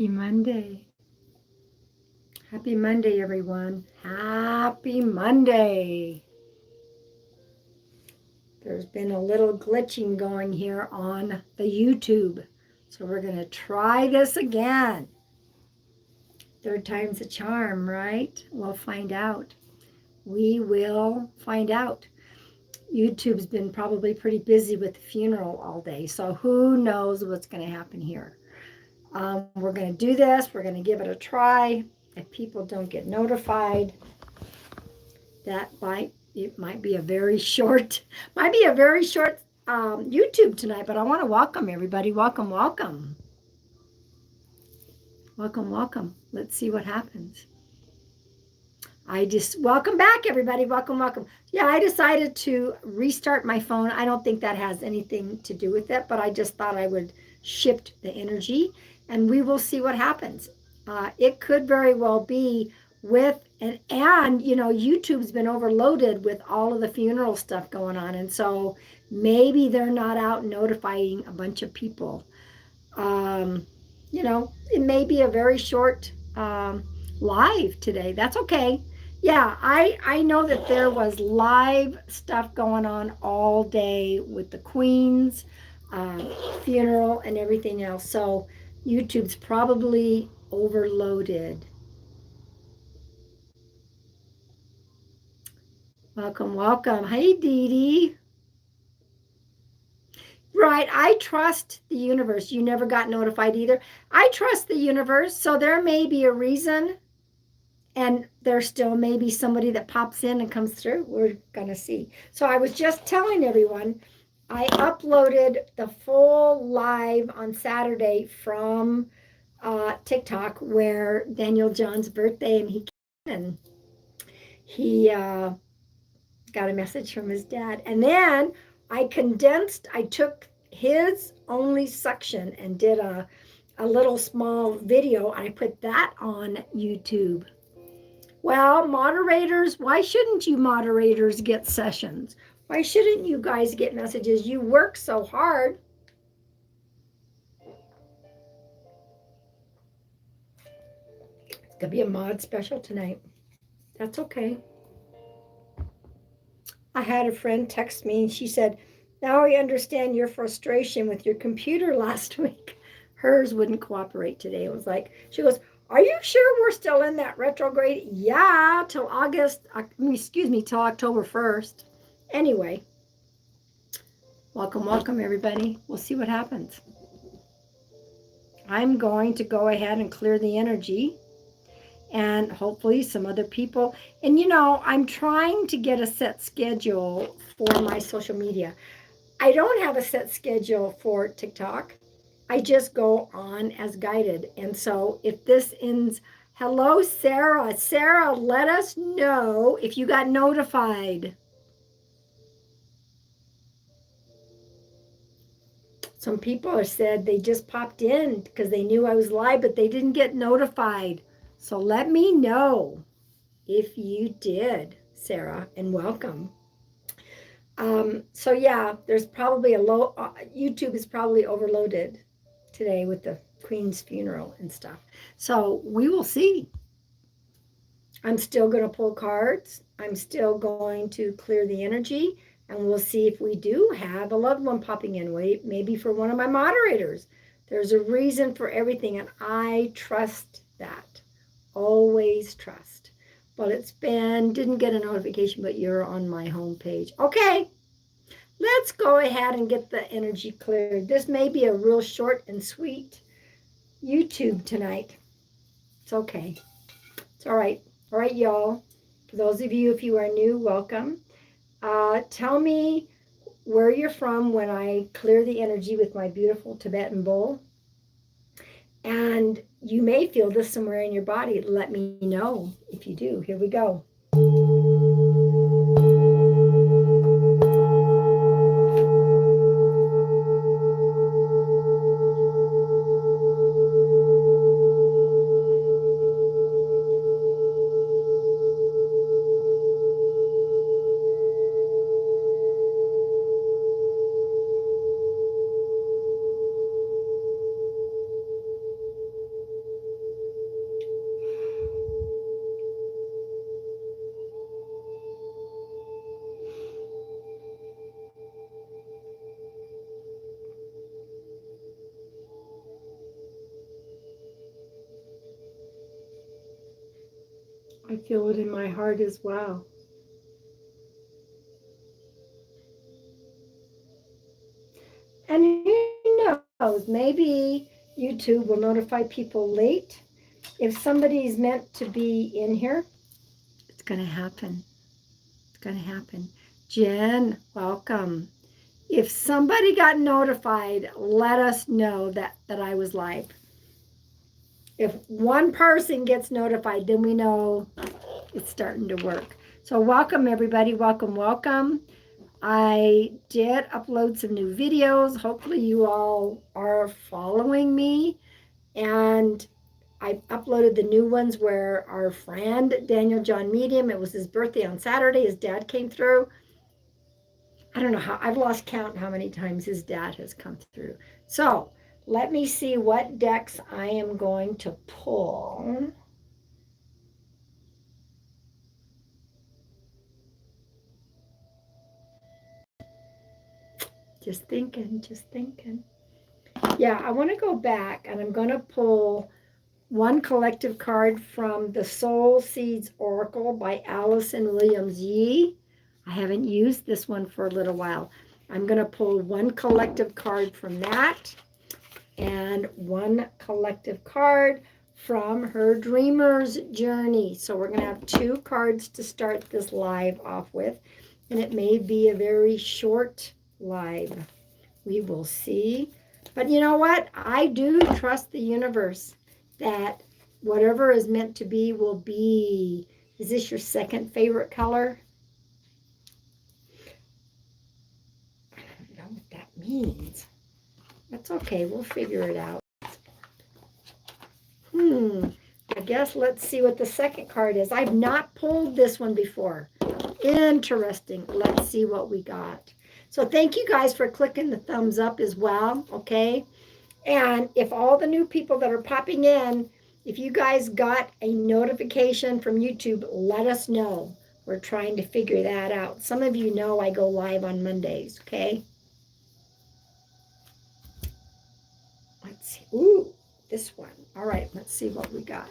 Happy Monday. Happy Monday, everyone. Happy Monday. There's been a little glitching going here on the YouTube. So we're going to try this again. Third time's a charm, right? We'll find out. We will find out. YouTube's been probably pretty busy with the funeral all day. So who knows what's going to happen here. We're going to do this. We're going to give it a try. If people don't get notified, it might be a very short, YouTube tonight. But I want to welcome everybody. Welcome, welcome, welcome, welcome. Let's see what happens. Welcome back, everybody. Welcome, welcome. Yeah, I decided to restart my phone. I don't think that has anything to do with it, but I just thought I would shift the energy, and we will see what happens. It could very well be with and YouTube's been overloaded with all of the funeral stuff going on, and so maybe they're not out notifying a bunch of people. It may be a very short live today. That's okay. Yeah, I know that there was live stuff going on all day with the Queen's funeral and everything else. So YouTube's probably overloaded. Welcome, welcome. Hey, Dee Dee. Right, I trust the universe. You never got notified either. I trust the universe, so there may be a reason, and there still may be somebody that pops in and comes through. We're gonna see. So I was just telling everyone, I uploaded the full live on Saturday from TikTok, where Daniel John's birthday, and he got a message from his dad, and then I took his only section and did a little small video. I put that on YouTube. Well, moderators, why shouldn't you moderators get sessions? Why shouldn't you guys get messages? You work so hard. It's gonna be a mod special tonight. That's okay. I had a friend text me and she said, now I understand your frustration with your computer last week. Hers wouldn't cooperate today. It was like, she goes, are you sure we're still in that retrograde? Yeah, till till October 1st. Anyway, welcome everybody. We'll see what happens. I'm going to go ahead and clear the energy, and hopefully some other people. And I'm trying to get a set schedule for my social media. I don't have a set schedule for TikTok. I just go on as guided. And so if this ends, hello, Sarah. Sarah, let us know if you got notified. Some people have said they just popped in because they knew I was live, but they didn't get notified. So let me know if you did, Sarah, and welcome. So yeah, there's probably YouTube is probably overloaded today with the Queen's funeral and stuff. So we will see. I'm still going to pull cards. I'm still going to clear the energy, and we'll see if we do have a loved one popping in. Maybe for one of my moderators. There's a reason for everything, and I trust that. Always trust. Well, didn't get a notification, but you're on my homepage. Okay, let's go ahead and get the energy cleared. This may be a real short and sweet YouTube tonight. It's okay. It's all right. All right, y'all. For those of you, if you are new, welcome. Tell me where you're from when I clear the energy with my beautiful Tibetan bowl. And you may feel this somewhere in your body. Let me know if you do. Here we go. I feel it in my heart as well. And who knows, maybe YouTube will notify people late. If somebody's meant to be in here, it's going to happen. It's going to happen. Jen, welcome. If somebody got notified, let us know that I was live. If one person gets notified, then we know it's starting to work. So welcome, everybody. Welcome, welcome. I did upload some new videos. Hopefully you all are following me. And I uploaded the new ones where our friend, Daniel John Medium, it was his birthday on Saturday. His dad came through. I don't know how, I've lost count how many times his dad has come through. So let me see what decks I am going to pull. Just thinking, just thinking. Yeah, I want to go back and I'm going to pull one collective card from the Soul Seeds Oracle by Allison Williams Yee. I haven't used this one for a little while. I'm going to pull one collective card from that and one collective card from her Dreamer's Journey. So we're going to have two cards to start this live off with, and it may be a very short live. We will see. But you know what? I do trust the universe that whatever is meant to be will be. Is this your second favorite color? I don't know what that means. That's okay. We'll figure it out. I guess let's see what the second card is. I've not pulled this one before. Interesting. Let's see what we got. So thank you guys for clicking the thumbs up as well, okay? And if all the new people that are popping in, if you guys got a notification from YouTube, let us know. We're trying to figure that out. Some of you know I go live on Mondays, okay? Let's see. Ooh, this one. All right, let's see what we got.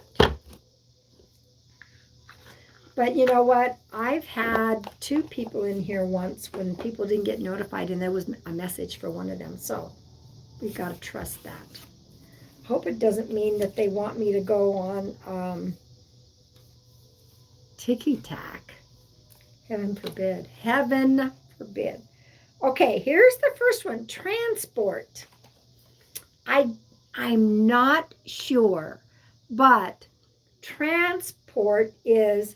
But you know what? I've had two people in here once when people didn't get notified and there was a message for one of them. So we got to trust that. Hope it doesn't mean that they want me to go on ticky-tack. Heaven forbid. Heaven forbid. Okay, here's the first one. Transport. I'm not sure, but transport is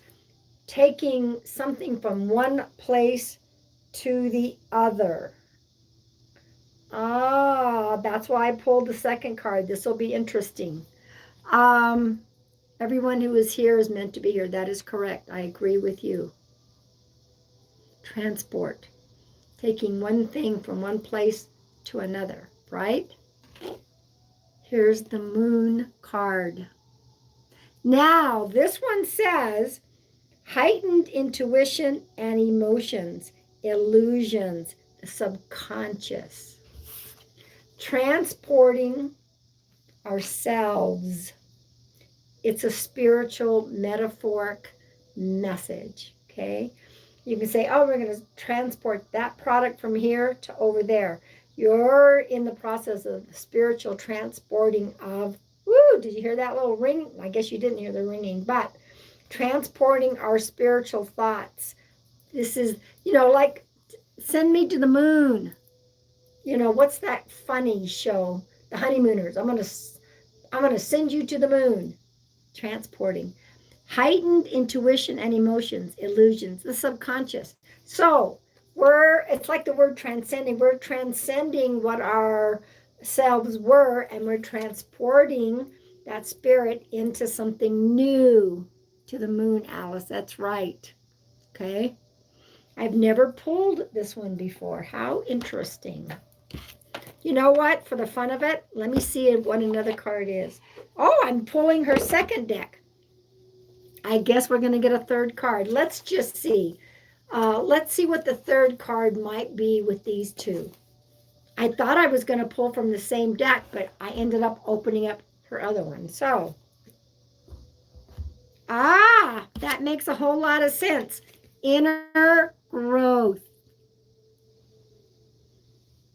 taking something from one place to the other. Ah, that's why I pulled the second card. This will be interesting. Everyone who is here is meant to be here. That is correct. I agree with you. Transport. Taking one thing from one place to another, right? Here's the Moon card. Now, this one says, heightened intuition and emotions, illusions, the subconscious. Transporting ourselves. It's a spiritual, metaphoric message, okay? You can say, oh, we're going to transport that product from here to over there. You're in the process of the spiritual transporting of, woo, did you hear that little ring? I guess you didn't hear the ringing, but transporting our spiritual thoughts. This is, like, send me to the moon. What's that funny show? The Honeymooners. I'm gonna send you to the moon. Transporting. Heightened intuition and emotions, illusions, the subconscious. So it's like the word transcending. We're transcending what our selves were, and we're transporting that spirit into something new. To the moon, Alice. That's right. Okay. I've never pulled this one before. How interesting. You know what? For the fun of it, let me see what another card is. Oh, I'm pulling her second deck. I guess we're going to get a third card. Let's just see. Let's see what the third card might be with these two. I thought I was going to pull from the same deck, but I ended up opening up her other one. So Ah, that makes a whole lot of sense. Inner growth.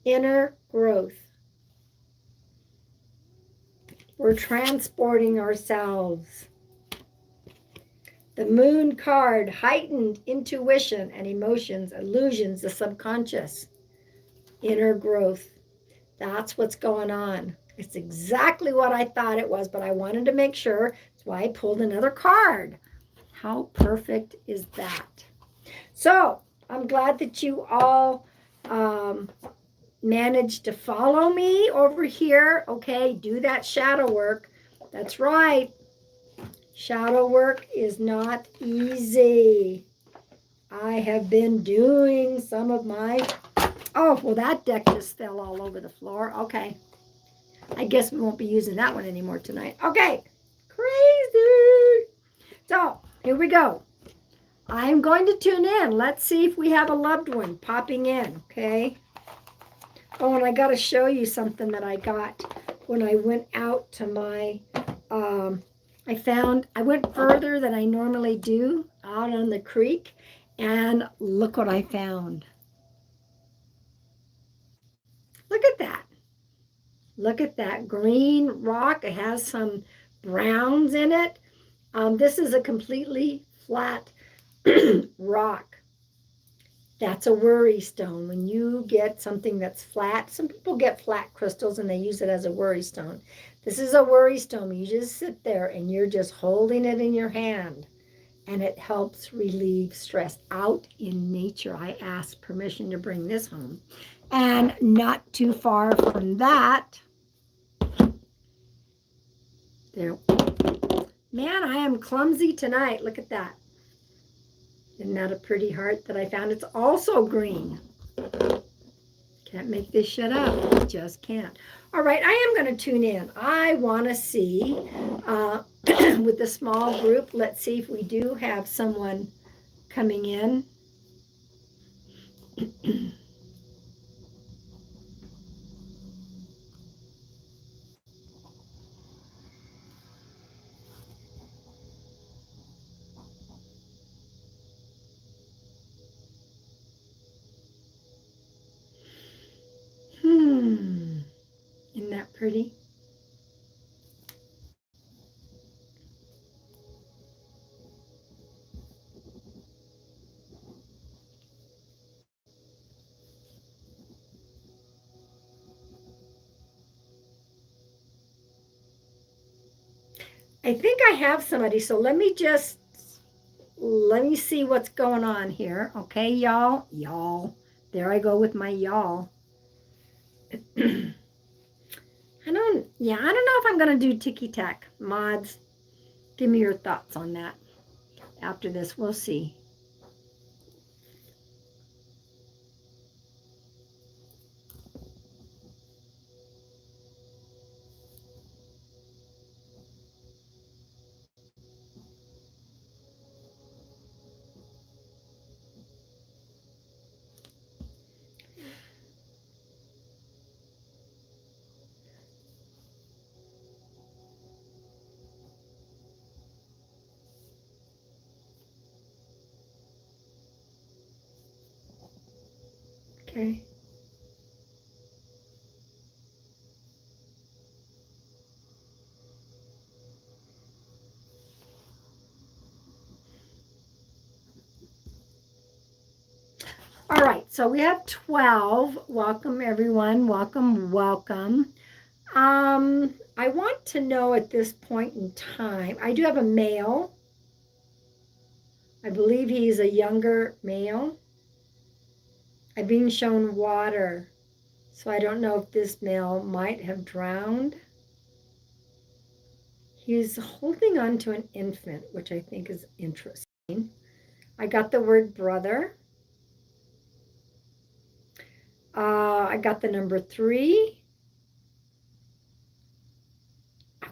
Inner growth. We're transporting ourselves. The moon card, heightened intuition and emotions, illusions, the subconscious. Inner growth. That's what's going on. It's exactly what I thought it was, but I wanted to make sure. That's why I pulled another card. How perfect is that? So I'm glad that you all managed to follow me over here. Okay, do that shadow work. That's right. Shadow work is not easy. I have been doing some of my... Oh, well, that deck just fell all over the floor. Okay. I guess we won't be using that one anymore tonight. Okay. Crazy. So, here we go. I'm going to tune in. Let's see if we have a loved one popping in, okay? Oh, and I got to show you something that I got when I went out to my, I went further than I normally do out on the creek, and look what I found. Look at that. Look at that green rock. It has some browns in it. This is a completely flat rock. That's a worry stone. When you get something that's flat, some people get flat crystals and they use it as a worry stone. This is a worry stone. You just sit there and you're just holding it in your hand, and it helps relieve stress out in nature. I asked permission to bring this home. And not too far from that, there. Man, I am clumsy tonight. Look at that. Isn't that a pretty heart that I found? It's also green. Can't make this shit up. Just can't. All right, I am going to tune in. I want to see, with the small group, let's see if we do have someone coming in. Isn't that pretty? I think I have somebody, so let me see what's going on here. Okay, y'all. There I go with my y'all. I don't know if I'm going to do ticky-tack. Mods, give me your thoughts on that. After this, we'll see. Okay. All right, so we have 12. Welcome, everyone. Welcome. I want to know at this point in time, I do have a male. I believe he's a younger male. I'm being shown water, so I don't know if this male might have drowned. He's holding on to an infant, which I think is interesting. I got the word brother. I got the number 3. I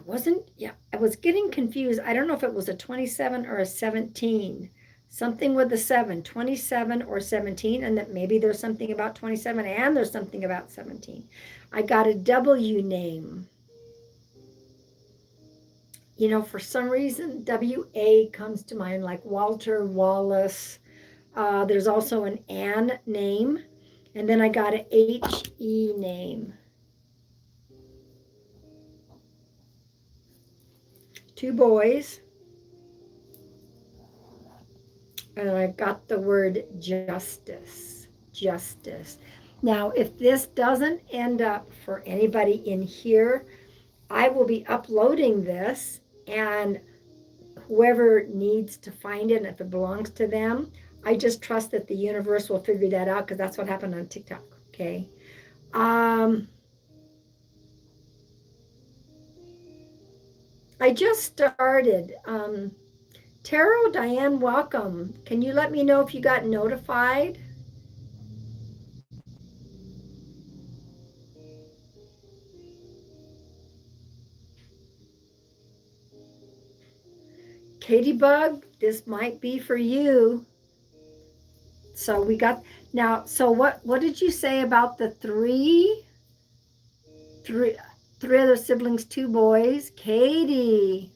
was getting confused. I don't know if it was a 27 or a 17. Something with the 7, 27 or 17, and that maybe there's something about 27 and there's something about 17. I got a W name. you know, for some reason, W-A comes to mind, like Walter, Wallace. There's also an Ann name. And then I got an H-E name. 2 boys. And I got the word justice. Justice. Now, if this doesn't end up for anybody in here, I will be uploading this, and whoever needs to find it, and if it belongs to them, I just trust that the universe will figure that out, because that's what happened on TikTok. Okay. I just started. Tarot, Diane, welcome. Can you let me know if you got notified? Katie Bug, this might be for you. So we got now. So what did you say about the three other siblings, 2 boys? Katie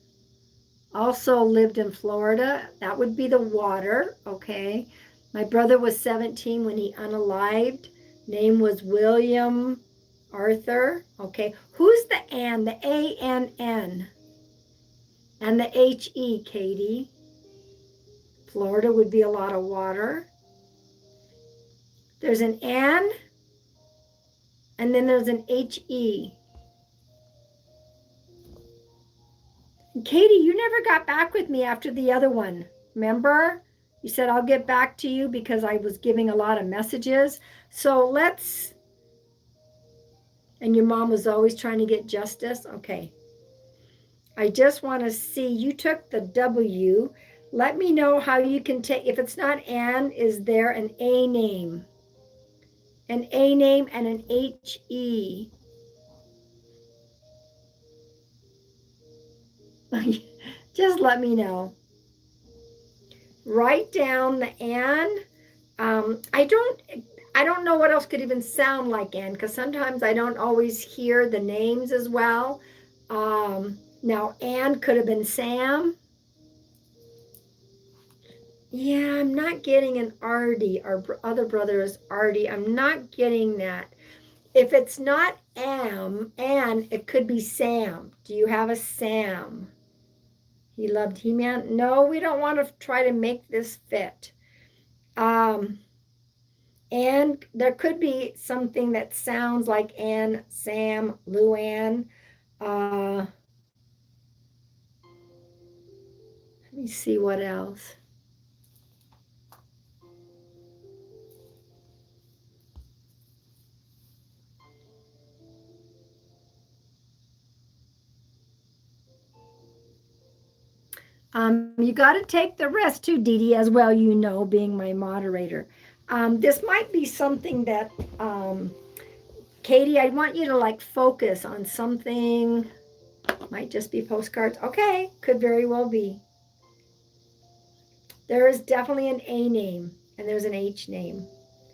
also lived in Florida. That would be the water. Okay. My brother was 17 when he unalived. Name was William Arthur. Okay. Who's the Ann? The A-N-N. And the H-E, Katie. Florida would be a lot of water. There's an Ann, and then there's an H-E. Katie, you never got back with me after the other one. Remember? You said, I'll get back to you because I was giving a lot of messages. So let's, and your mom was always trying to get justice. Okay. I just want to see, you took the W. Let me know how you can take, if it's not Ann, is there an A name? An A name and an H-E. Just let me know. Write down the Ann. I don't know what else could even sound like Ann, because sometimes I don't always hear the names as well. Now Ann could have been Sam. Yeah, I'm not getting an Artie. Our other brother is Artie. I'm not getting that. If it's not Ann, it could be Sam. Do you have a Sam? He loved He-Man. No, we don't want to try to make this fit. And there could be something that sounds like Ann, Sam, Luann. Let me see what else. You got to take the rest too, Dee Dee, as well, you know, being my moderator. This might be something that, Katie, I want you to like focus on something. Might just be postcards. Okay, could very well be. There is definitely an A name and there's an H name.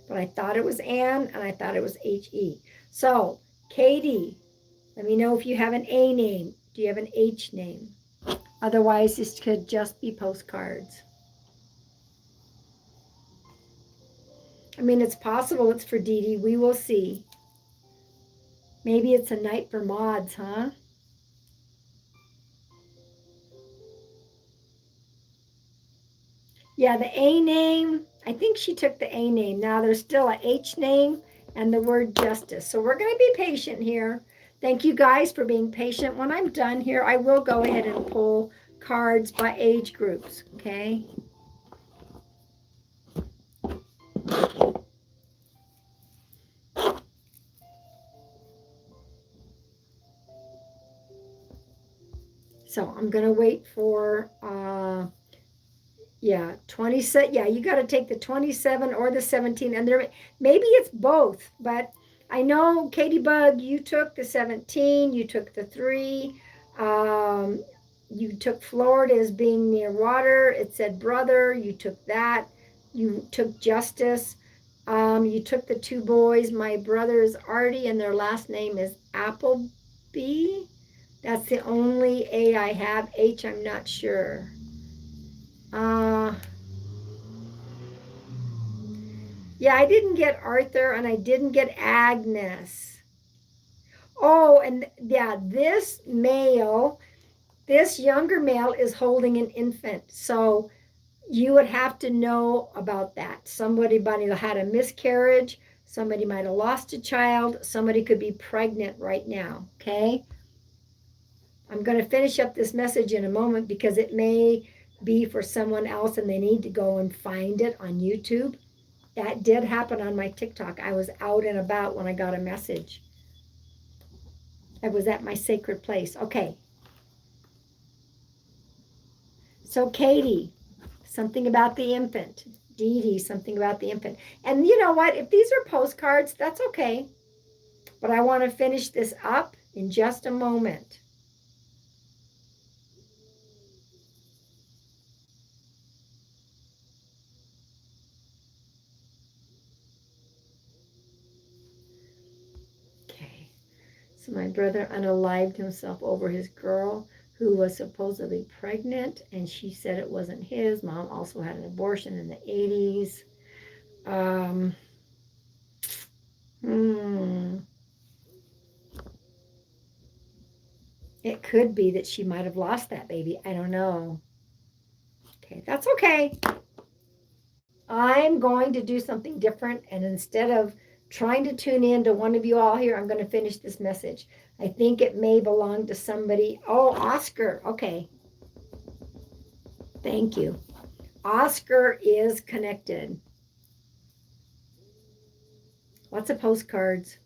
But I thought it was Ann and I thought it was H-E. So, Katie, let me know if you have an A name. Do you have an H name? Otherwise, this could just be postcards. I mean, it's possible it's for Dee Dee. We will see. Maybe it's a night for mods, huh? Yeah, the A name, I think she took the A name. Now there's still a H name and the word justice. So we're going to be patient here. Thank you guys for being patient. When I'm done here, I will go ahead and pull cards by age groups, okay? So I'm going to wait for, 27. Yeah, you got to take the 27 or the 17. And there, maybe it's both, but I know, Katie Bug, you took the 17, you took the 3. You took Florida as being near water. It said brother. You took that. You took justice. You took the 2 boys. My brother is Artie, and their last name is Appleby. That's the only A I have. H, I'm not sure. Yeah, I didn't get Arthur and I didn't get Agnes. Oh, and yeah, this younger male is holding an infant. So you would have to know about that. Somebody might have had a miscarriage. Somebody might have lost a child. Somebody could be pregnant right now. Okay. I'm going to finish up this message in a moment because it may be for someone else and they need to go and find it on YouTube. That did happen on my TikTok. I was out and about when I got a message. I was at my sacred place. Okay. So Katie, something about the infant. Dee Dee, something about the infant. And you know what? If these are postcards, that's okay. But I want to finish this up in just a moment. Okay. So my brother unalived himself over his girl who was supposedly pregnant, and she said it wasn't his. Mom also had an abortion in the 80s. It could be that she might have lost that baby. I don't know. Okay, that's okay. I'm going to do something different, and instead of trying to tune in to one of you all here, I'm going to finish this message. I think it may belong to somebody. Oh, Oscar. Okay. Thank you. Oscar is connected. Lots of postcards.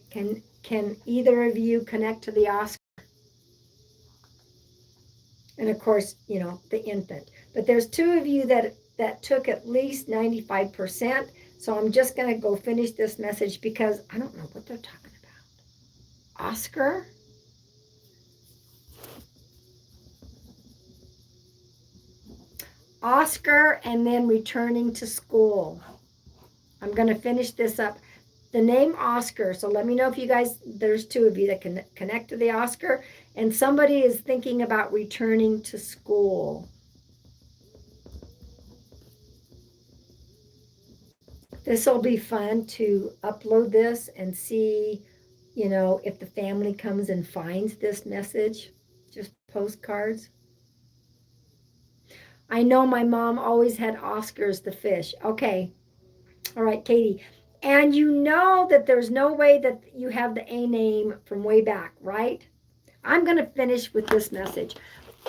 Can either of you connect to the Oscar? And of course, you know, the infant. But there's two of you that took at least 95%. So I'm just going to go finish this message because I don't know what they're talking about. Oscar? Oscar and then returning to school. I'm going to finish this up. The name Oscar. So let me know if you guys, there's two of you that can connect to the Oscar. And somebody is thinking about returning to school. This will be fun to upload this and see, you know, if the family comes and finds this message, just postcards. I know my mom always had Oscars the fish. Okay. All right, Katie. And you know that there's no way that you have the A name from way back, right? I'm going to finish with this message.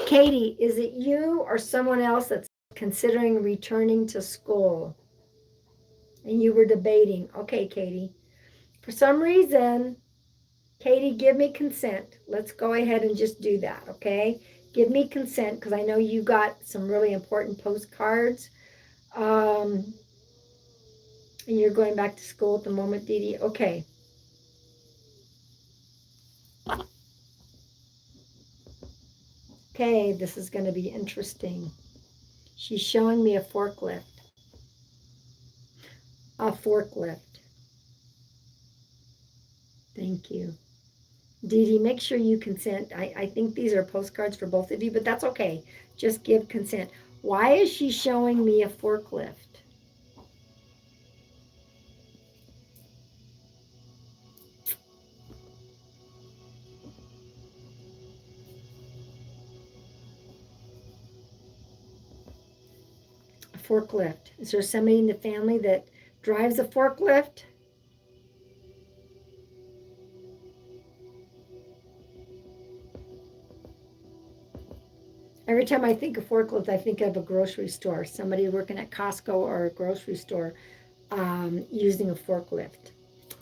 Katie, is it you or someone else that's considering returning to school? And you were debating. Okay, Katie. For some reason, Katie, give me consent. Let's go ahead and just do that, okay? Give me consent because I know you got some really important postcards. And you're going back to school at the moment, Dee Dee. Okay. Okay, this is going to be interesting. She's showing me a forklift. A forklift. Thank you. Dee Dee, make sure you consent. I think these are postcards for both of you, but that's okay. Just give consent. Why is she showing me a forklift? A forklift. Is there somebody in the family that drives a forklift? Every time I think of forklift, I think of a grocery store, somebody working at Costco or a grocery store using a forklift.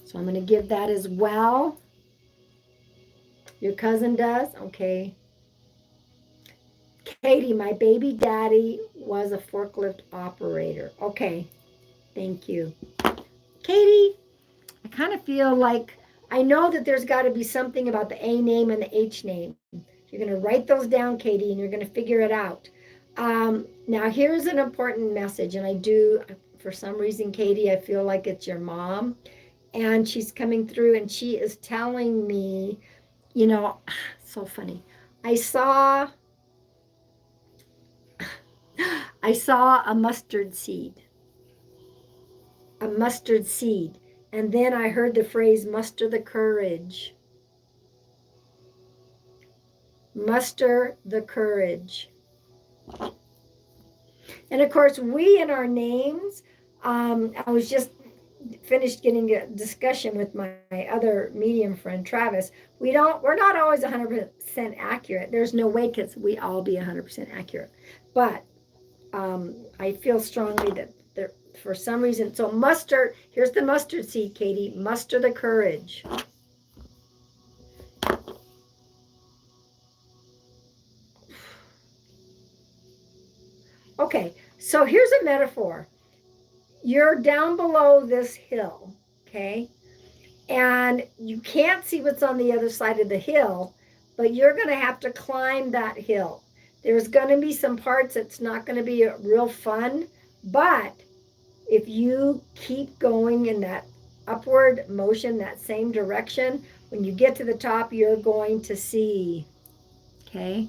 So I'm going to give that as well. Your cousin does? Okay. Katie, my baby daddy was a forklift operator. Okay. Thank you. Katie, I kind of feel like I know that there's got to be something about the A name and the H name. You're going to write those down, Katie, and you're going to figure it out. Now, here's an important message, and for some reason, Katie, I feel like it's your mom. And she's coming through and she is telling me, you know, so funny. I saw a mustard seed. A mustard seed. And then I heard the phrase, muster the courage. Muster the courage. And of course, we in our names, I was just finished getting a discussion with my other medium friend, Travis. We're not always 100% accurate. There's no way because we all be 100% accurate. But I feel strongly that there, for some reason, so muster, here's the mustard seed, Katie, muster the courage. Okay, so here's a metaphor. You're down below this hill, okay? And you can't see what's on the other side of the hill, but you're going to have to climb that hill. There's going to be some parts that's not going to be real fun, but if you keep going in that upward motion, that same direction, when you get to the top, you're going to see, okay?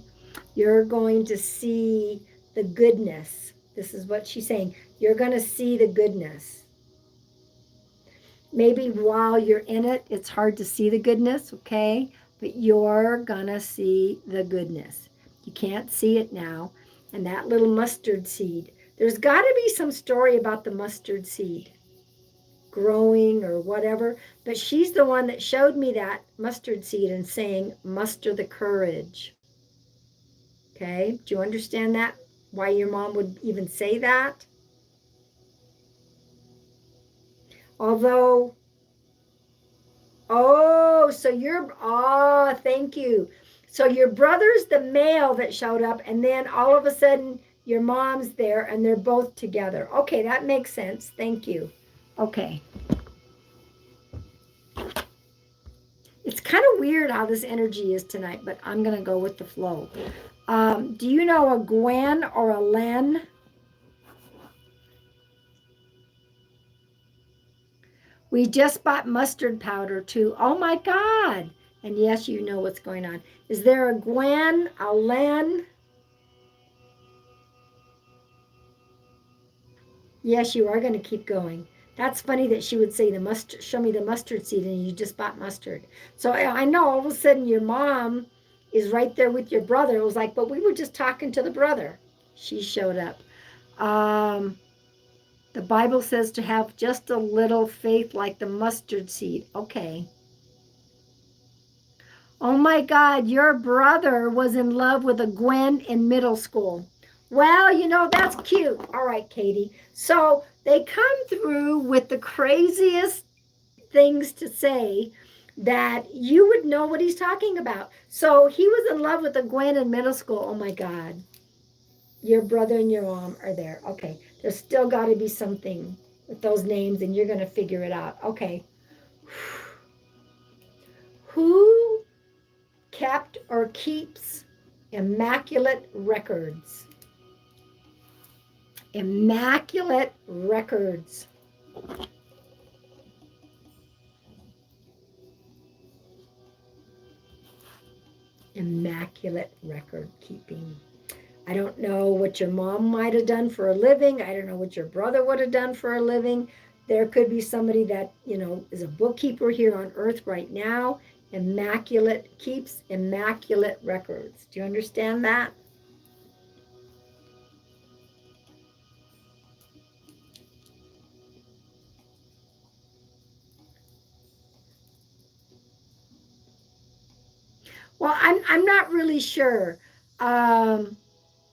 You're going to see the goodness. This is what she's saying. You're going to see the goodness. Maybe while you're in it, it's hard to see the goodness, okay? But you're going to see the goodness. You can't see it now. And that little mustard seed, there's got to be some story about the mustard seed growing or whatever. But she's the one that showed me that mustard seed and saying, muster the courage. Okay? Do you understand that? Why your mom would even say that? Although, thank you. So your brother's the male that showed up, and then all of a sudden your mom's there, and they're both together. Okay, that makes sense. Thank you. Okay. It's kind of weird how this energy is tonight, but I'm going to go with the flow. Do you know a Gwen or a Len? We just bought mustard powder too. Oh my God. And yes, you know what's going on. Is there a Gwen, a Len? Yes, you are going to keep going. That's funny that she would say the mustard, show me the mustard seed, and you just bought mustard. So I know all of a sudden your mom is right there with your brother. It was like, but we were just talking to the brother. She showed up. The Bible says to have just a little faith like the mustard seed. Okay. Oh my God, your brother was in love with a Gwen in middle school. Well, you know, that's cute. All right, Katie. So they come through with the craziest things to say that you would know what he's talking about. So he was in love with a Gwen in middle school. Oh my God. Your brother and your mom are there. Okay. There's still got to be something with those names, and you're going to figure it out. Okay. Who kept or keeps immaculate records? Immaculate records. Immaculate record keeping. I don't know what your mom might have done for a living. I don't know what your brother would have done for a living. There could be somebody that, you know, is a bookkeeper here on earth right now. Keeps immaculate records. Do you understand that? Well, I'm not really sure.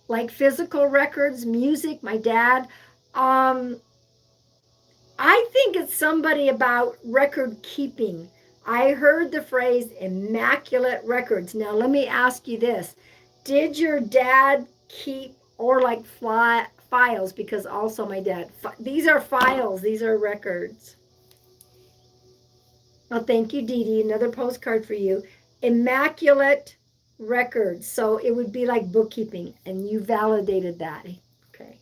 Like physical records, music, my dad. I think it's somebody about record keeping. I heard the phrase immaculate records. Now, let me ask you this. Did your dad keep, or like files? Because also my dad, these are files, these are records. Oh, thank you, Dee Dee. Another postcard for you. Immaculate records. So it would be like bookkeeping, and you validated that. Okay.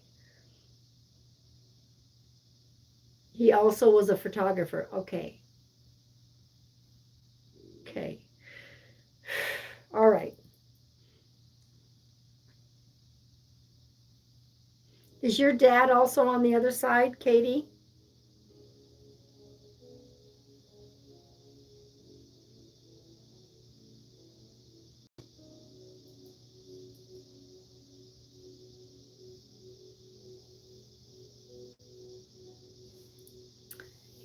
He also was a photographer. Okay. Okay. All right. Is your dad also on the other side, Katie?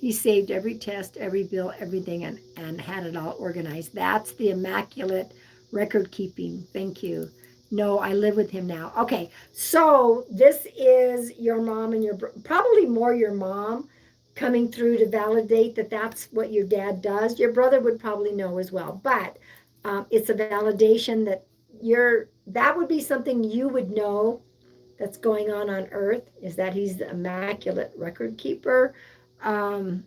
He saved every test, every bill, everything, and had it all organized. That's the immaculate record keeping. Thank you. No, I live with him now. Okay, so this is your mom and probably more your mom coming through to validate that that's what your dad does. Your brother would probably know as well, but it's a validation that that would be something you would know that's going on earth, is that he's the immaculate record keeper. um,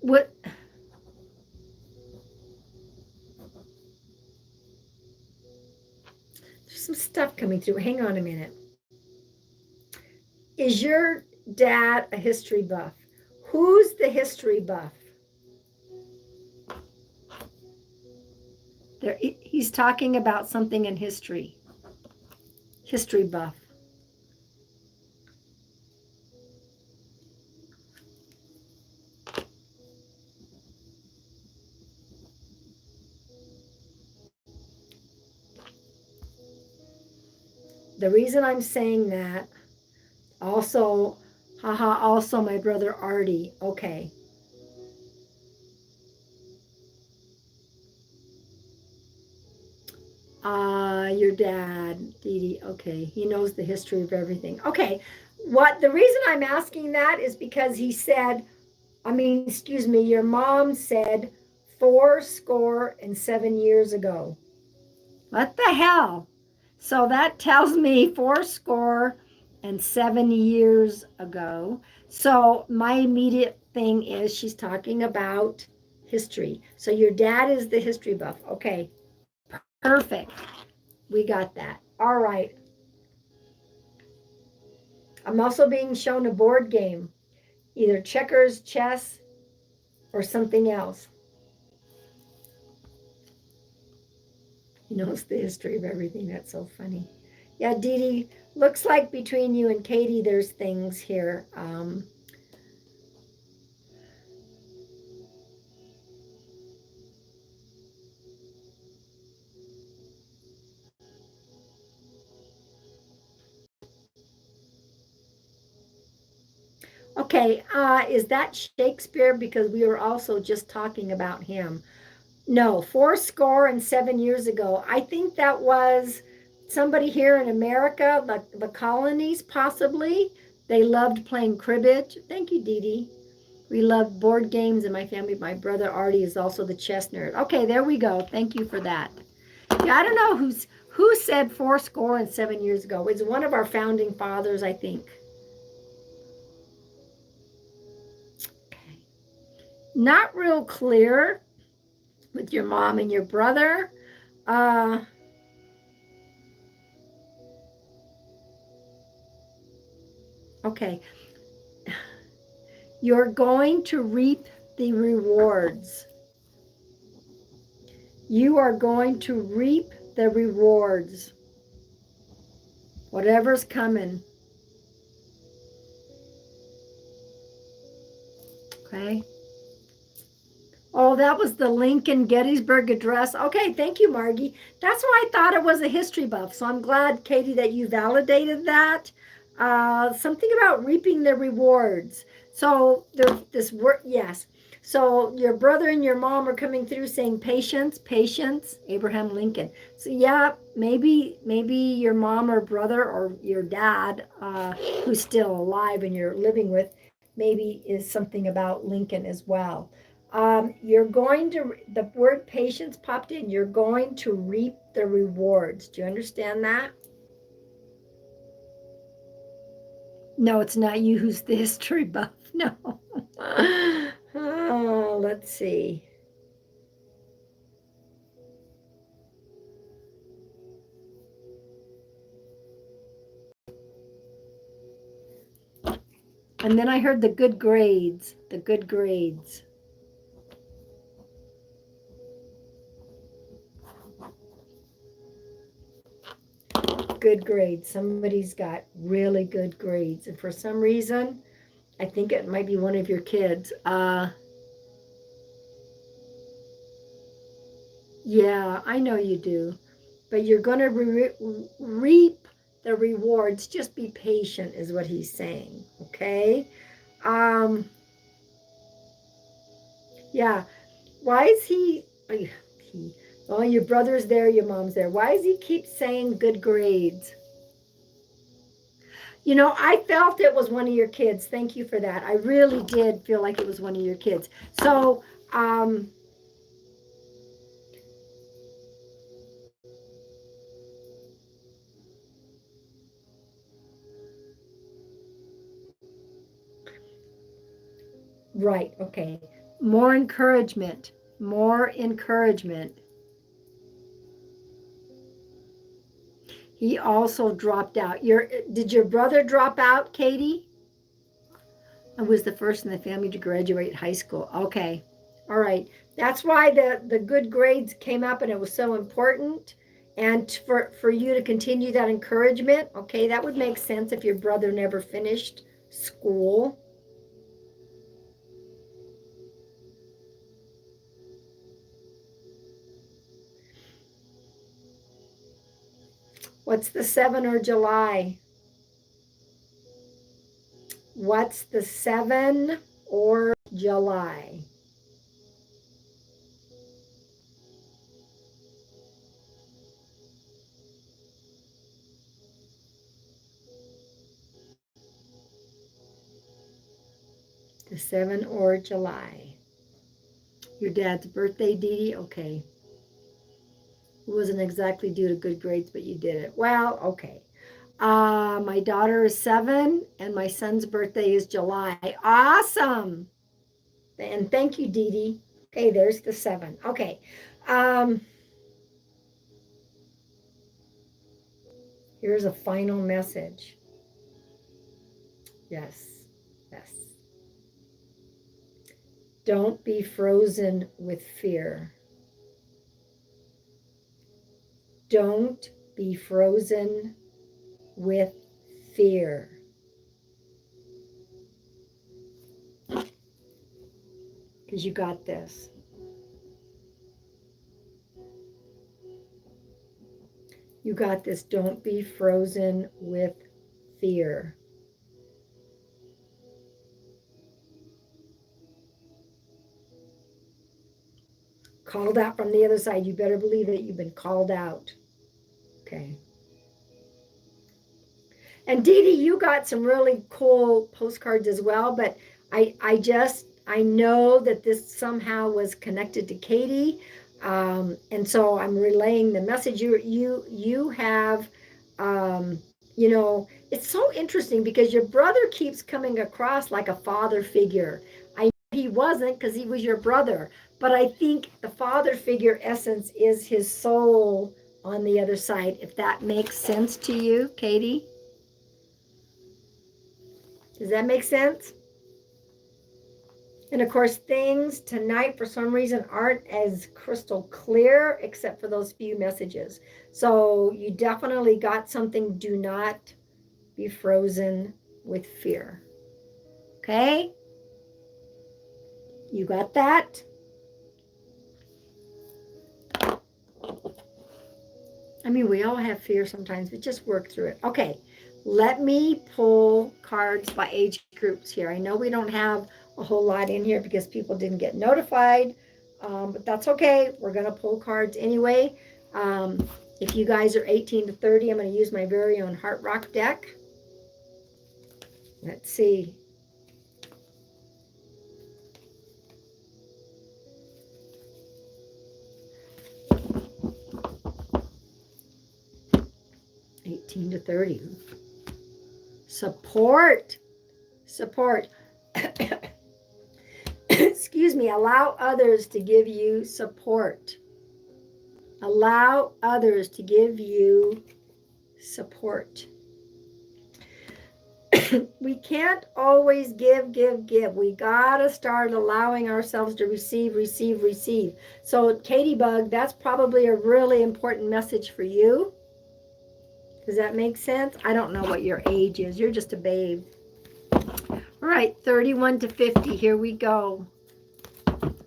what There's some stuff coming through. Hang on a minute. Is your dad a history buff? Who's the history buff? He's talking about something in history. History buff. The reason I'm saying that, also, also my brother Artie. Okay. Your dad, Dee Dee. Okay. He knows the history of everything. Okay. The reason I'm asking that is because he said, excuse me, your mom said 7 years ago. What the hell? So that tells me 7 years ago. So my immediate thing is she's talking about history. So your dad is the history buff. Okay, perfect. We got that. All right. I'm also being shown a board game, either checkers, chess, or something else. He knows the history of everything. That's so funny. Yeah, Dee Dee, looks like between you and Katie, there's things here. Okay, is that Shakespeare? Because we were also just talking about him. No, 7 years ago. I think that was somebody here in America, the colonies, possibly. They loved playing cribbage. Thank you, Dee Dee. We love board games in my family. My brother Artie is also the chess nerd. Okay, there we go. Thank you for that. Yeah, I don't know who said 7 years ago. It's one of our founding fathers, I think. Okay. Not real clear with your mom and your brother. Okay. You're going to reap the rewards. You are going to reap the rewards. Whatever's coming. Okay. Oh, that was the Lincoln Gettysburg Address. Okay, thank you, Margie. That's why I thought it was a history buff. So I'm glad, Katie, that you validated that. Something about reaping the rewards. So there's this word, yes. So your brother and your mom are coming through saying patience, patience, Abraham Lincoln. So yeah, maybe your mom or brother or your dad, who's still alive and you're living with, maybe is something about Lincoln as well. The word patience popped in. You're going to reap the rewards. Do you understand that? No, it's not you who's the history buff. No. Oh, let's see. And then I heard the good grades, the good grades. Good grades. Somebody's got really good grades. And for some reason, I think it might be one of your kids. Yeah, I know you do. But you're going to reap the rewards. Just be patient, is what he's saying. Okay? Yeah. Why is he, well, your brother's there, your mom's there. Why does he keep saying good grades? You know, I felt it was one of your kids. Thank you for that. I really did feel like it was one of your kids. So, right, okay. More encouragement. More encouragement. He also dropped out. Did your brother drop out, Katie? I was the first in the family to graduate high school. Okay. All right. That's why the good grades came up and it was so important. And for you to continue that encouragement, okay, that would make sense if your brother never finished school. What's the 7 or July? What's the 7 or July? The 7 or July. Your dad's birthday, Dee Dee? Okay. It wasn't exactly due to good grades, but you did it. Well, okay. My daughter is 7 and my son's birthday is July. Awesome. And thank you, Dee Dee. Okay, there's the 7. Okay. Here's a final message. Yes. Yes. Don't be frozen with fear. Don't be frozen with fear. Because you got this. You got this. Don't be frozen with fear. Called out from the other side. You better believe that you've been called out. Okay. And Dee Dee, you got some really cool postcards as well, but I know that this somehow was connected to Katie. And so I'm relaying the message. You have you know, it's so interesting because your brother keeps coming across like a father figure. I know he wasn't because he was your brother, but I think the father figure essence is his soul on the other side, if that makes sense to you, Katie. Does that make sense? And of course, things tonight for some reason aren't as crystal clear except for those few messages. So you definitely got something. Do not be frozen with fear. Okay? You got that? I mean, we all have fear sometimes, but just work through it. Okay, let me pull cards by age groups here. I know we don't have a whole lot in here because people didn't get notified, but that's okay. We're going to pull cards anyway. If you guys are 18 to 30, I'm going to use my very own Heart Rock deck. Let's see. To 30. Support. Excuse me. Allow others to give you support. Allow others to give you support. We can't always give. We got to start allowing ourselves to receive. So, Katie Bug, that's probably a really important message for you. Does that make sense? I don't know what your age is. You're just a babe. All right, 31 to 50. Here we go.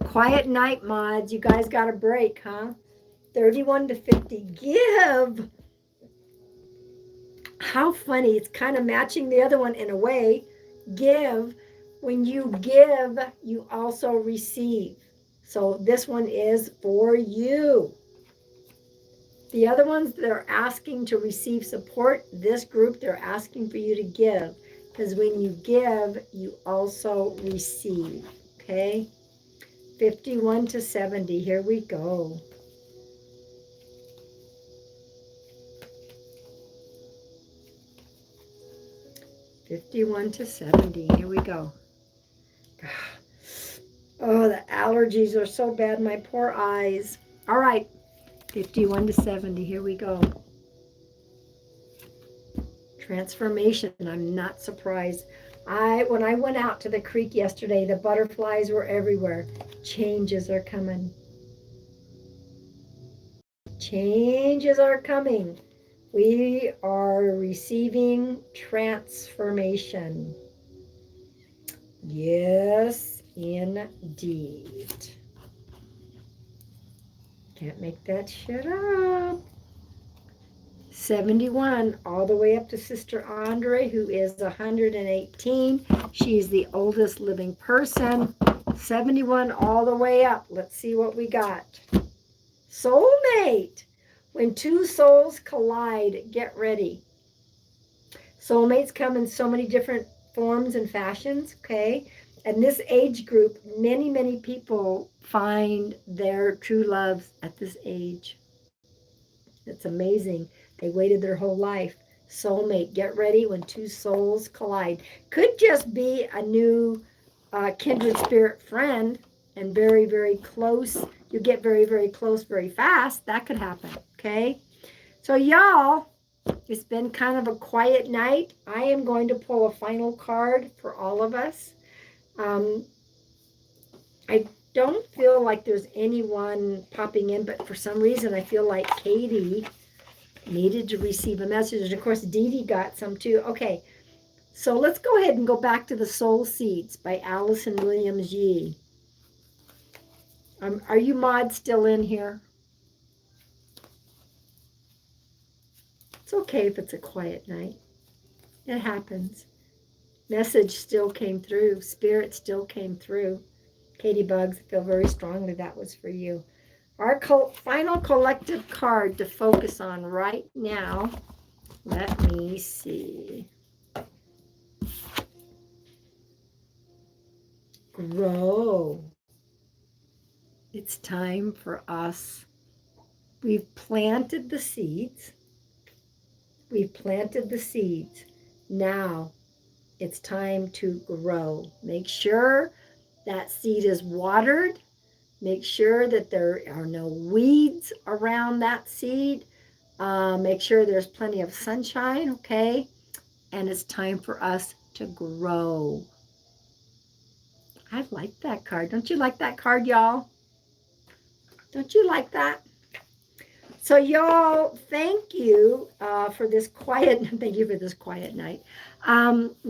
Quiet night, mods. You guys got a break, huh? 31 to 50. Give. How funny. It's kind of matching the other one in a way. Give. When you give, you also receive. So this one is for you. The other ones, they're asking to receive support. This group, they're asking for you to give. Because when you give, you also receive. Okay? 51 to 70. Here we go. $51 to $70. Here we go. Oh, the allergies are so bad. My poor eyes. All right. 51 to 70. Here we go. Transformation. I'm not surprised. When I went out to the creek yesterday, the butterflies were everywhere. Changes are coming. Changes are coming. We are receiving transformation. Yes, indeed. Can't make that shit up. 71, all the way up to Sister Andre, who is 118. She's the oldest living person. 71, all the way up. Let's see what we got. Soulmate. When two souls collide, get ready. Soulmates come in so many different forms and fashions, okay? And this age group, many people find their true loves at this age. It's amazing. They waited their whole life. Soulmate, get ready when two souls collide. Could just be a new kindred spirit friend and very close. You get very close very fast. That could happen, okay? So y'all, it's been kind of a quiet night. I am going to pull a final card for all of us. I don't feel like there's anyone popping in, but for some reason I feel like Katie needed to receive a message. And of course, Dee Dee got some too. Okay, so let's go ahead and go back to the Soul Seeds by Allison Williams Yee. Are you mods still in here? It's okay if it's a quiet night. It happens. Message still came through. Spirit still came through. Katie Bugs, I feel very strongly that was for you. Our final collective card to focus on right now. Let me see. Grow. It's time for us. We've planted the seeds. We've planted the seeds. Now it's time to grow. Make sure that seed is watered. Make sure that there are no weeds around that seed. Make sure there's plenty of sunshine, okay? And it's time for us to grow. I like that card. Don't you like that card, y'all? Don't you like that? So y'all, thank you for this quiet, thank you for this quiet night.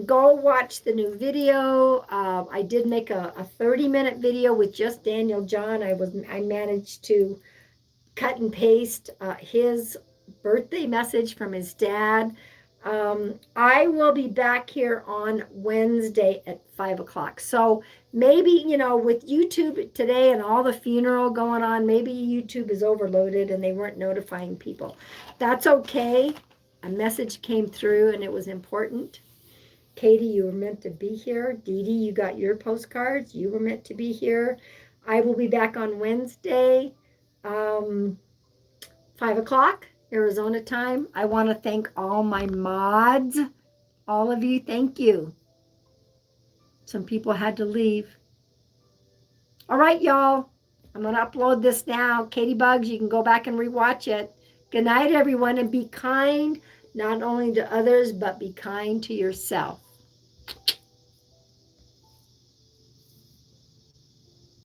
Go watch the new video. I did make a 30-minute video with just Daniel John. I managed to cut and paste his birthday message from his dad. I will be back here on Wednesday at 5 o'clock. So maybe, with YouTube today and all the funeral going on, maybe YouTube is overloaded and they weren't notifying people. That's okay. A message came through and it was important. Katie, you were meant to be here. Dee Dee, you got your postcards. You were meant to be here. I will be back on Wednesday, 5 o'clock. Arizona time. I want to thank all my mods. All of you, thank you. Some people had to leave. All right, y'all. I'm going to upload this now. Katie Bugs, you can go back and rewatch it. Good night, everyone, and be kind, not only to others, but be kind to yourself.